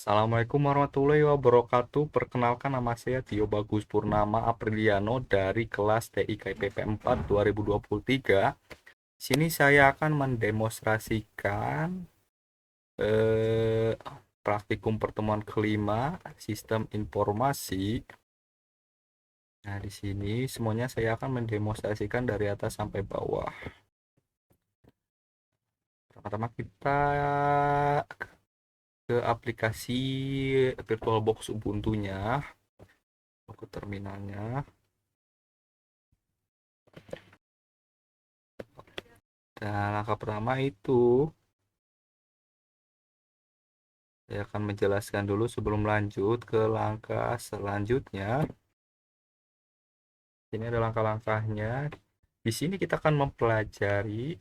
Assalamualaikum warahmatullahi wabarakatuh. Perkenalkan, nama saya Tio Bagus Purnama Apriliano dari kelas TI KIPP 4 2023. Sini saya akan mendemonstrasikan praktikum pertemuan kelima sistem informasi. Nah, di sini semuanya saya akan mendemonstrasikan dari atas sampai bawah. Pertama kita ke aplikasi VirtualBox Ubuntu-nya, ke terminalnya. Nah, langkah pertama itu saya akan menjelaskan dulu sebelum lanjut ke langkah selanjutnya. Ini ada langkah-langkahnya. Di sini kita akan mempelajari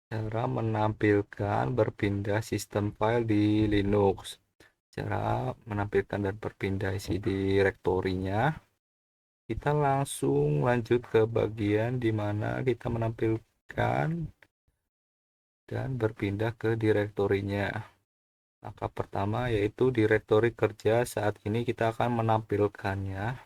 cara menampilkan berpindah sistem file di Linux. Cara menampilkan dan berpindah isi direktorinya. Kita langsung lanjut ke bagian di mana kita menampilkan dan berpindah ke direktorinya. Langkah pertama yaitu direktori kerja. Saat ini kita akan menampilkannya.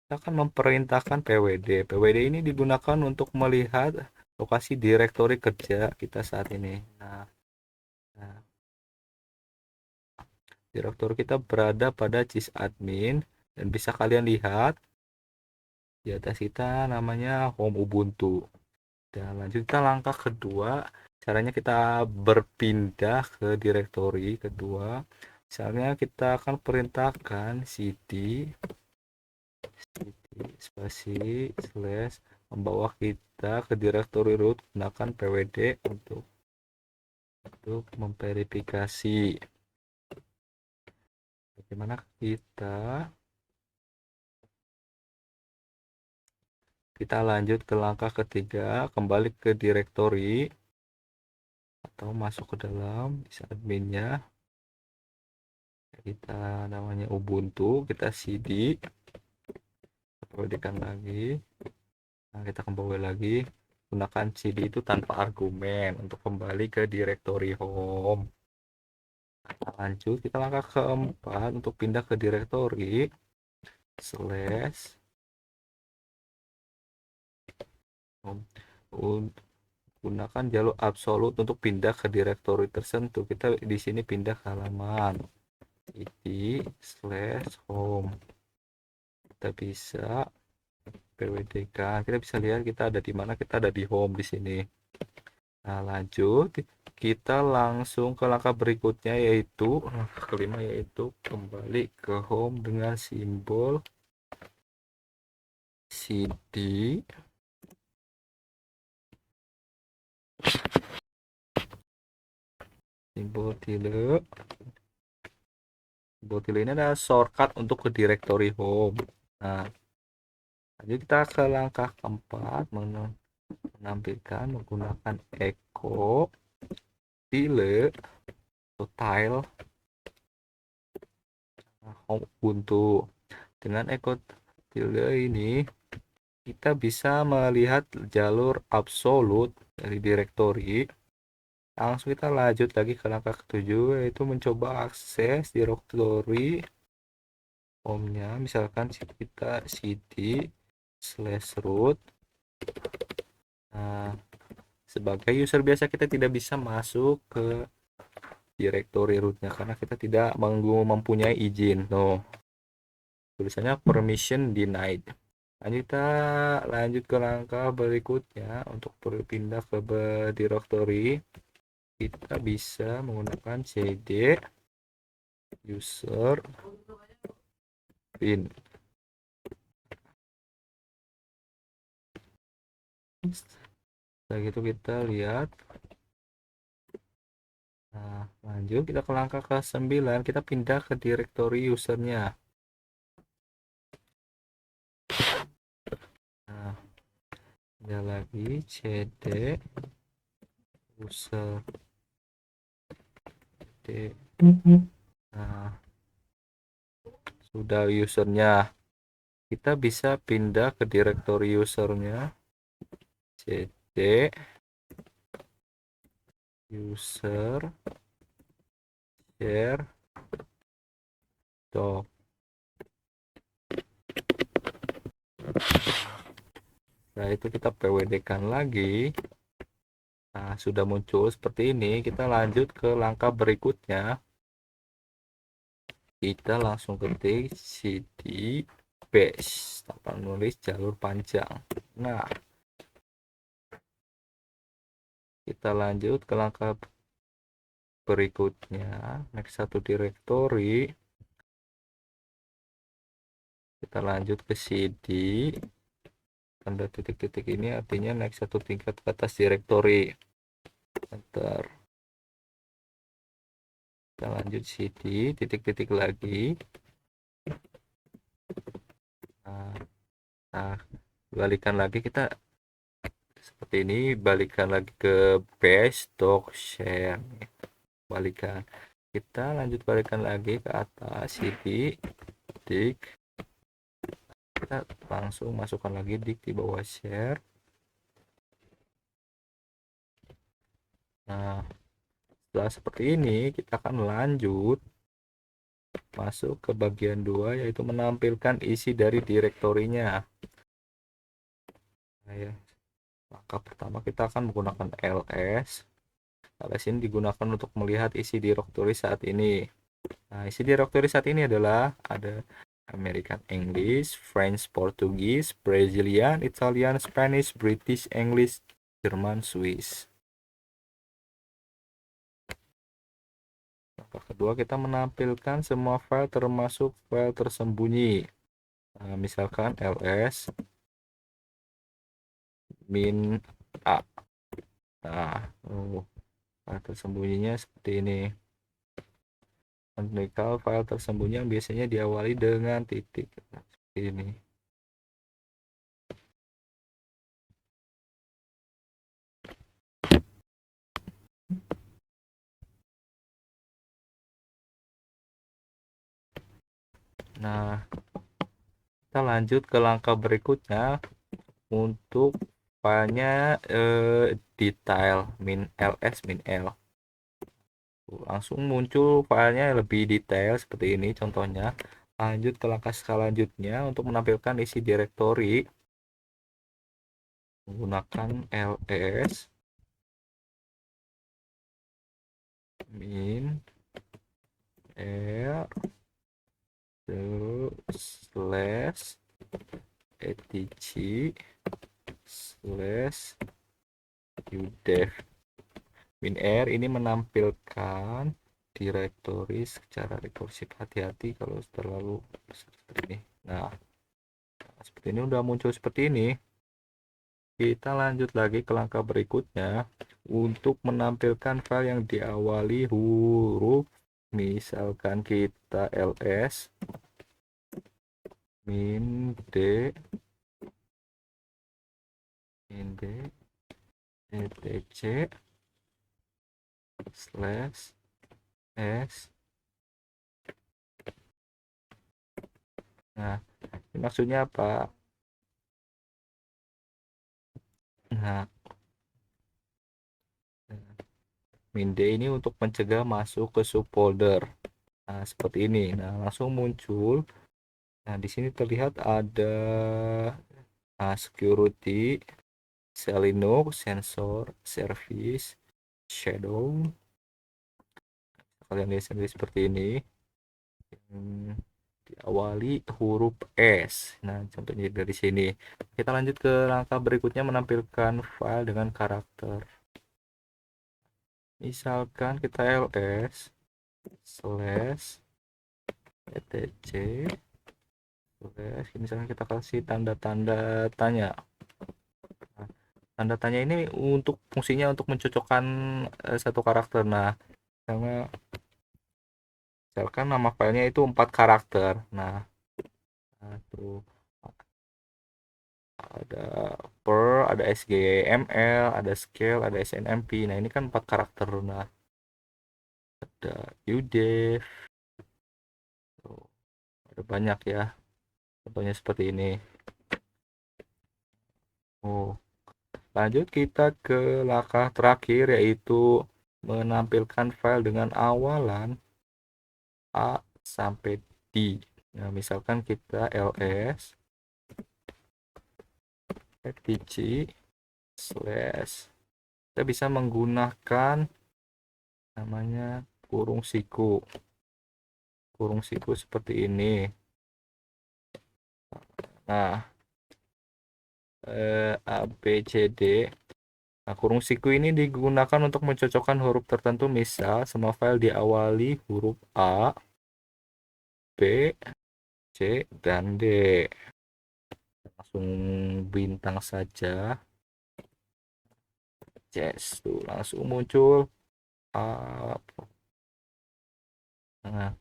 Kita akan memerintahkan PWD. PWD ini digunakan untuk melihat lokasi direktori kerja kita saat ini. Nah, direktori kita berada pada sysadmin dan bisa kalian lihat di atas kita namanya home Ubuntu. Dan lanjut kita langkah kedua, caranya kita berpindah ke direktori kedua. Misalnya kita akan perintahkan cd spasi slash membawa kita ke direktori root, gunakan pwd untuk memverifikasi bagaimana kita lanjut ke langkah ketiga, kembali ke direktori atau masuk ke dalam adminnya. Kita namanya Ubuntu, kita cd perhatikan lagi. Nah, kita kembali lagi, gunakan cd itu tanpa argumen untuk kembali ke direktori home. Nah, lanjut kita langkah keempat untuk pindah ke direktori slash home. Gunakan jalur absolut untuk pindah ke direktori tertentu. Kita di sini pindah ke halaman id slash home. Kita bisa pwd kan, kita bisa lihat kita ada di mana, kita ada di home di sini. Nah, lanjut kita langsung ke langkah berikutnya, yaitu langkah kelima, yaitu kembali ke home dengan simbol cd simbol tilde. Simbol tilde ini adalah shortcut untuk ke directory home. Nah, lanjut kita ke langkah keempat, menampilkan menggunakan echo tilde atau tile home Ubuntu. Dengan echo tilde ini kita bisa melihat jalur absolut dari direktori. Langsung kita lanjut lagi ke langkah ketujuh, yaitu mencoba akses direktori home-nya. Misalkan kita cd slash root. Nah, sebagai user biasa kita tidak bisa masuk ke direktori rootnya karena kita tidak mempunyai izin. No, tulisannya permission denied. Lanjut ke langkah berikutnya untuk berpindah ke direktori. Kita bisa menggunakan cd user bin. Setelah itu kita lihat. Nah, lanjut kita ke langkah ke-9, kita pindah ke direktori usernya. Nah, ada lagi cd user d. Nah, sudah usernya, kita bisa pindah ke direktori usernya, cd user share doc. Nah, itu kita pwd kan lagi. Nah, sudah muncul seperti ini. Kita lanjut ke langkah berikutnya. Kita langsung ketik cd bash tanpa nulis jalur panjang. Nah, kita lanjut ke langkah berikutnya. Next satu directory. Kita lanjut ke cd. Tanda titik-titik ini artinya naik satu tingkat ke atas directory. Enter. Kita lanjut cd titik-titik lagi. Nah, balikan lagi kita seperti ini, balikan lagi ke bash doc share. Balikan. Kita lanjut balikan lagi ke atas cd dik. Kita langsung masukkan lagi dik di bawah share. Nah, setelah seperti ini kita akan lanjut masuk ke bagian 2, yaitu menampilkan isi dari direktorinya. Nah, ya. Langkah pertama kita akan menggunakan ls. ls ini digunakan untuk melihat isi direktori saat ini. Nah, isi direktori saat ini adalah ada American English, French, Portugis, Brazilian, Italian, Spanish, British, English, Jerman, Swiss. Langkah kedua kita menampilkan semua file termasuk file tersembunyi. Nah, misalkan ls min a. Nah, file tersembunyinya seperti ini. Menukal file tersembunyi yang biasanya diawali dengan titik seperti ini. Nah, kita lanjut ke langkah berikutnya untuk filenya detail min ls min l. Langsung muncul filenya lebih detail seperti ini contohnya. Lanjut ke langkah selanjutnya untuk menampilkan isi direktori menggunakan ls min r slash etc slash udev. Min r ini menampilkan direktori secara rekursif. Hati-hati kalau terlalu seperti ini. Nah, seperti ini udah muncul seperti ini. Kita lanjut lagi ke langkah berikutnya untuk menampilkan file yang diawali huruf. Misalkan kita ls min d etc slash s. Nah, ini maksudnya apa? Nah, min d ini untuk mencegah masuk ke subfolder. Nah, seperti ini. Nah, langsung muncul. Nah, di sini terlihat ada security, Linux, sensor, service, shadow. Kalian lihat sendiri seperti ini. Diawali huruf S. Nah, contohnya dari sini. Kita lanjut ke langkah berikutnya menampilkan file dengan karakter. Misalkan kita ls slash etc slash, misalkan kita kasih tanda-tanda tanya. Nah, tanda tanya ini untuk fungsinya untuk mencocokkan satu karakter. Nah, karena misalkan nama filenya itu 4 karakter. Nah, tuh ada per, ada sgml, ada scale, ada snmp. Nah, ini kan 4 karakter. Nah, ada udev. Tuh, ada banyak ya. Contohnya seperti ini. Oh, lanjut kita ke langkah terakhir, yaitu menampilkan file dengan awalan A sampai D. Nah, misalkan kita ls ftg slash, kita bisa menggunakan namanya kurung siku seperti ini. Nah, A B C D. Nah, kurung siku ini digunakan untuk mencocokkan huruf tertentu, misal semua file diawali huruf A, B, C, dan D. Langsung bintang saja. Yes, tuh langsung muncul. Nah,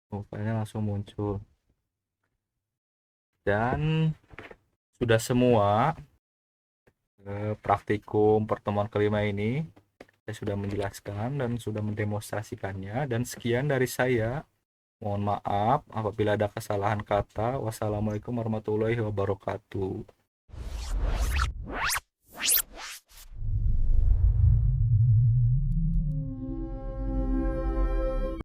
filenya langsung muncul. Dan sudah semua. Praktikum pertemuan kelima ini saya sudah menjelaskan dan sudah mendemonstrasikannya, dan sekian dari saya. Mohon maaf apabila ada kesalahan kata. Wassalamualaikum warahmatullahi wabarakatuh.